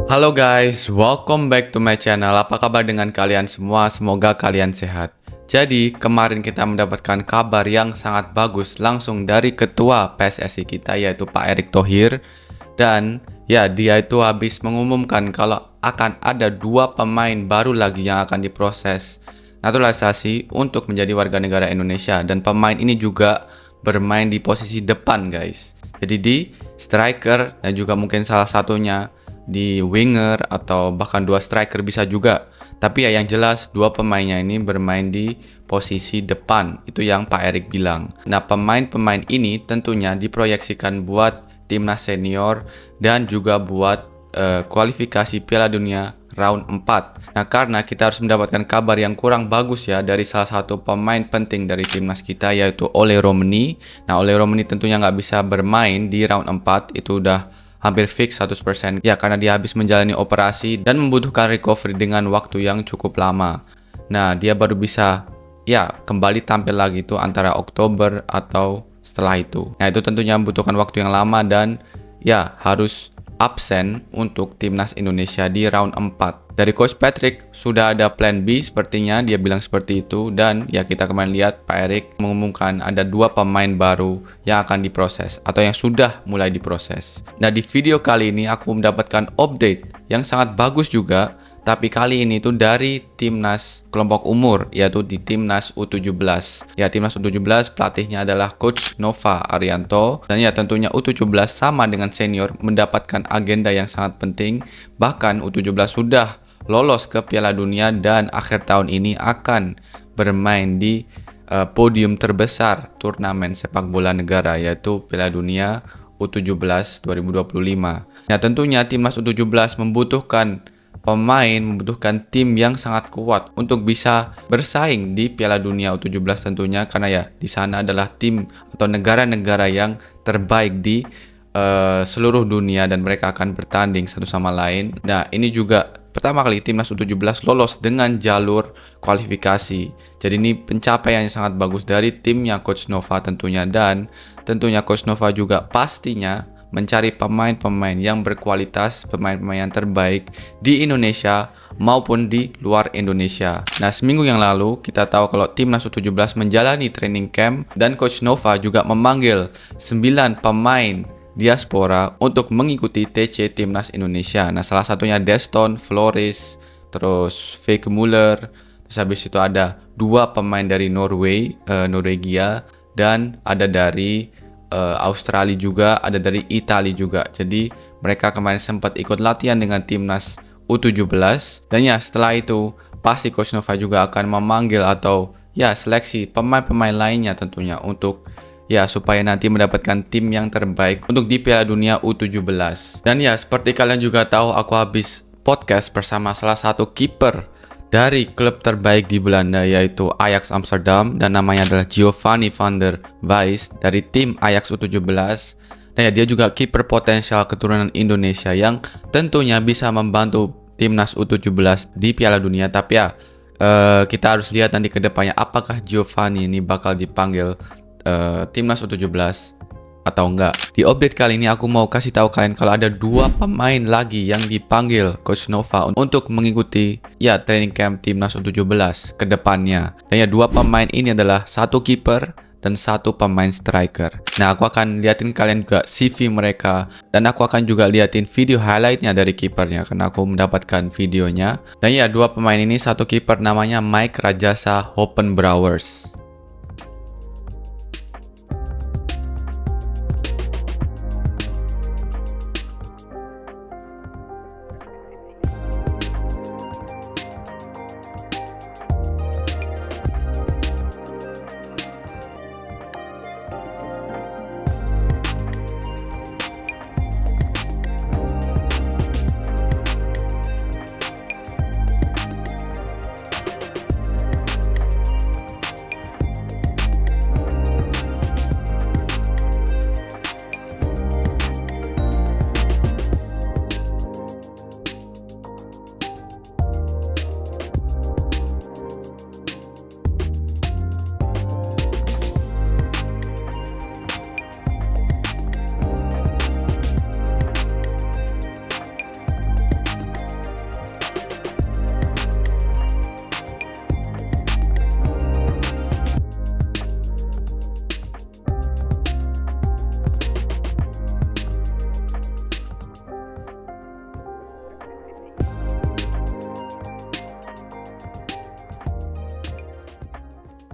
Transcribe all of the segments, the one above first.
Halo guys, welcome back to my channel. Apa kabar dengan kalian semua? Semoga kalian sehat. Jadi, kemarin kita mendapatkan kabar yang sangat bagus langsung dari ketua PSSI kita, yaitu Pak Erick Thohir. Dan ya, dia itu habis mengumumkan kalau akan ada 2 pemain baru lagi yang akan diproses naturalisasi untuk menjadi warga negara Indonesia. Dan pemain ini juga bermain di posisi depan guys. Jadi di striker dan juga mungkin salah satunya di winger atau bahkan 2 striker bisa juga. Tapi ya yang jelas 2 pemainnya ini bermain di posisi depan. Itu yang Pak Erick bilang. Nah, pemain-pemain ini tentunya diproyeksikan buat timnas senior dan juga buat kualifikasi Piala Dunia round 4. Nah, karena kita harus mendapatkan kabar yang kurang bagus ya dari salah satu pemain penting dari timnas kita, yaitu Oleh Romeni. Nah, Oleh Romeni tentunya nggak bisa bermain di round 4. Itu udah hampir fix 100% ya, karena dia habis menjalani operasi dan membutuhkan recovery dengan waktu yang cukup lama. Nah, dia baru bisa ya kembali tampil lagi itu antara Oktober atau setelah itu. Nah, itu tentunya membutuhkan waktu yang lama dan ya harus absen untuk timnas Indonesia di round 4. Dari Coach Patrick sudah ada plan B sepertinya, dia bilang seperti itu. Dan ya kita kemarin lihat Pak Erick mengumumkan ada 2 pemain baru yang akan diproses atau yang sudah mulai diproses. Nah, di video kali ini aku mendapatkan update yang sangat bagus juga, tapi kali ini tuh dari timnas kelompok umur, yaitu di timnas U17. Ya, timnas U17 pelatihnya adalah Coach Nova Arianto. Dan ya tentunya U17 sama dengan senior mendapatkan agenda yang sangat penting. Bahkan U17 sudah lolos ke Piala Dunia dan akhir tahun ini akan bermain di podium terbesar turnamen sepak bola negara, yaitu Piala Dunia U17 2025. Nah, tentunya timnas U17 membutuhkan pemain, membutuhkan tim yang sangat kuat untuk bisa bersaing di Piala Dunia U17 tentunya, karena ya di sana adalah tim atau negara-negara yang terbaik di seluruh dunia dan mereka akan bertanding satu sama lain. Nah, ini juga pertama kali timnas U17 lolos dengan jalur kualifikasi. Jadi ini pencapaian yang sangat bagus dari timnya Coach Nova tentunya, dan tentunya Coach Nova juga pastinya mencari pemain-pemain yang berkualitas, pemain-pemain yang terbaik di Indonesia maupun di luar Indonesia. Nah, seminggu yang lalu kita tahu kalau timnas U17 menjalani training camp dan Coach Nova juga memanggil 9 pemain diaspora untuk mengikuti TC timnas Indonesia. Nah, salah satunya Deston Flores, terus Fake Muller, terus habis itu ada 2 pemain dari Norwegia, dan ada dari Australia juga, ada dari Italia juga. Jadi mereka kemarin sempat ikut latihan dengan timnas U17. Dan ya setelah itu pasti Coach Nova juga akan memanggil atau ya seleksi pemain-pemain lainnya tentunya untuk ya supaya nanti mendapatkan tim yang terbaik untuk di Piala Dunia U17. Dan ya seperti kalian juga tahu, aku habis podcast bersama salah satu kiper dari klub terbaik di Belanda, yaitu Ajax Amsterdam, dan namanya adalah Giovanni van der Wijs dari tim Ajax U17. Dan ya dia juga kiper potensial keturunan Indonesia yang tentunya bisa membantu timnas U17 di Piala Dunia. Tapi ya kita harus lihat nanti ke depannya apakah Giovanni ini bakal dipanggil timnas U17 atau enggak. Di update kali ini aku mau kasih tahu kalian kalau ada 2 pemain lagi yang dipanggil Coach Nova untuk mengikuti ya training camp timnas U17 ke depannya. Dan ya 2 pemain ini adalah 1 kiper dan 1 pemain striker. Nah, aku akan liatin kalian juga CV mereka, dan aku akan juga liatin video highlightnya dari kipernya karena aku mendapatkan videonya. Dan ya 2 pemain ini, 1 kiper namanya Mike Rajasa Hoppenbrouwers.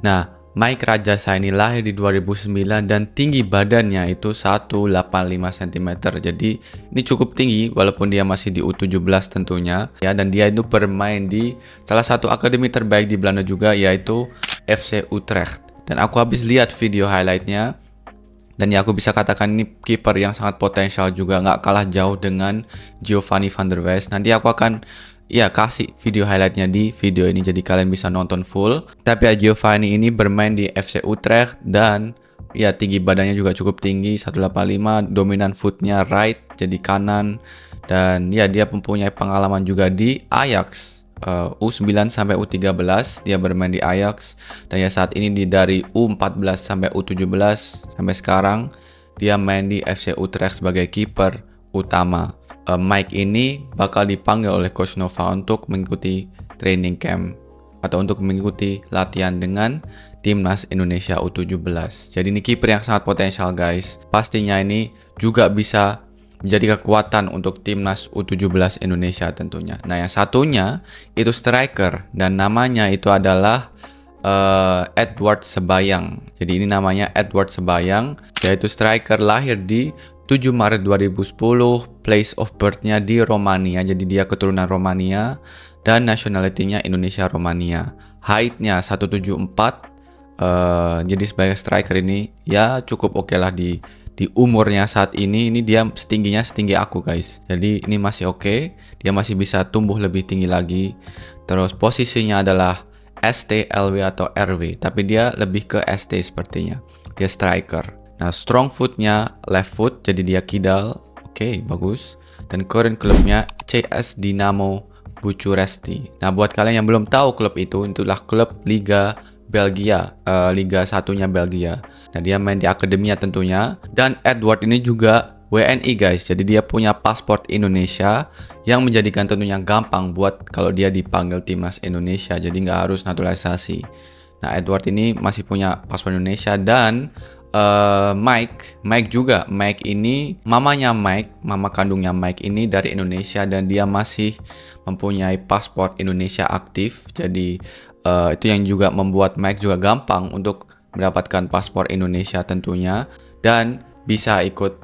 Nah, Mike Rajasa ini lahir di 2009 dan tinggi badannya itu 185 cm. Jadi ini cukup tinggi walaupun dia masih di U17 tentunya ya, dan dia itu bermain di salah satu akademi terbaik di Belanda juga, yaitu FC Utrecht. Dan aku habis lihat video highlightnya, dan ya aku bisa katakan ini kiper yang sangat potensial juga, nggak kalah jauh dengan Giovanni van der Wijs. Nanti aku akan kasih video highlightnya di video ini, jadi kalian bisa nonton full. Tapi ya, Giovanni ini bermain di FC Utrecht dan ya tinggi badannya juga cukup tinggi, 185, dominan footnya right, jadi kanan. Dan ya dia mempunyai pengalaman juga di Ajax, U9 sampai U13 dia bermain di Ajax. Dan ya saat ini dari U14 sampai U17 sampai sekarang dia main di FC Utrecht sebagai kiper utama. Mike ini bakal dipanggil oleh Coach Nova untuk mengikuti training camp atau untuk mengikuti latihan dengan Timnas Indonesia U17. Jadi ini kiper yang sangat potensial guys. Pastinya ini juga bisa menjadi kekuatan untuk Timnas U17 Indonesia tentunya. Nah, yang satunya itu striker dan namanya itu adalah Edward Sebayang. Jadi ini namanya Edward Sebayang, yaitu striker lahir di 7 Maret 2010, place of birth-nya di Romania, jadi dia keturunan Romania, dan nationality-nya Indonesia Romania. Height-nya 174, jadi sebagai striker ini ya cukup oke lah di umurnya saat ini dia setingginya setinggi aku guys. Jadi ini masih oke, dia masih bisa tumbuh lebih tinggi lagi. Terus posisinya adalah ST, LW atau RW, tapi dia lebih ke ST sepertinya, dia striker. Nah, strong footnya left foot, jadi dia kidal. Oke, bagus. Dan current klubnya CS Dinamo Bucuresti. Nah, buat kalian yang belum tahu klub itulah klub Liga Belgia, Liga satunya Belgia. Nah, dia main di akademinya tentunya. Dan Edward ini juga WNI guys, jadi dia punya paspor Indonesia yang menjadikan tentunya gampang buat kalau dia dipanggil Timnas Indonesia, jadi nggak harus naturalisasi. Nah, Edward ini masih punya paspor Indonesia. Dan Mike juga. Mike ini mama kandungnya Mike ini dari Indonesia dan dia masih mempunyai paspor Indonesia aktif. Jadi itu yang juga membuat Mike juga gampang untuk mendapatkan paspor Indonesia tentunya, dan bisa ikut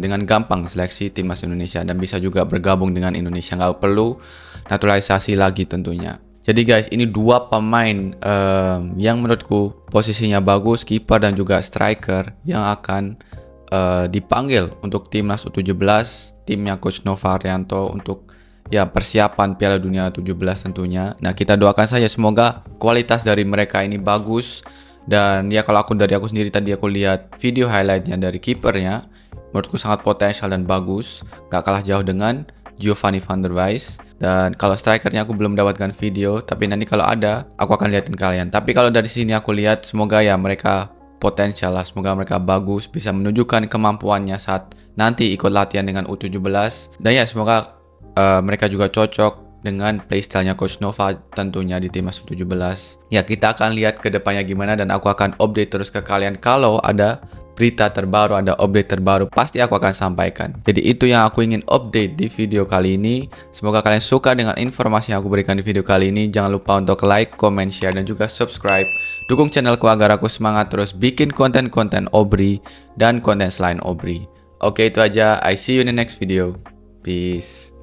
dengan gampang seleksi Timnas Indonesia dan bisa juga bergabung dengan Indonesia, nggak perlu naturalisasi lagi tentunya. Jadi guys, ini dua pemain yang menurutku posisinya bagus, kiper dan juga striker, yang akan dipanggil untuk Timnas U17, timnya Coach Nova Arianto, untuk ya persiapan Piala Dunia 17 tentunya. Nah, kita doakan saja semoga kualitas dari mereka ini bagus. Dan ya kalau dari aku sendiri, tadi aku lihat video highlightnya dari kipernya, menurutku sangat potensial dan bagus, gak kalah jauh dengan Giovanni van der Wijs. Dan kalau strikernya aku belum mendapatkan video, tapi nanti kalau ada aku akan liatin kalian. Tapi kalau dari sini aku lihat semoga ya mereka potensial lah, semoga mereka bagus, bisa menunjukkan kemampuannya saat nanti ikut latihan dengan U17. Dan ya semoga mereka juga cocok dengan playstyle-nya Coach Nova tentunya di Timnas U17. Ya kita akan lihat ke depannya gimana, dan aku akan update terus ke kalian kalau ada berita terbaru, ada update terbaru, pasti aku akan sampaikan. Jadi itu yang aku ingin update di video kali ini. Semoga kalian suka dengan informasi yang aku berikan di video kali ini. Jangan lupa untuk like, comment, share, dan juga subscribe. Dukung channelku agar aku semangat terus bikin konten-konten Obri dan konten selain Obri. Oke, itu aja. I see you in the next video. Peace.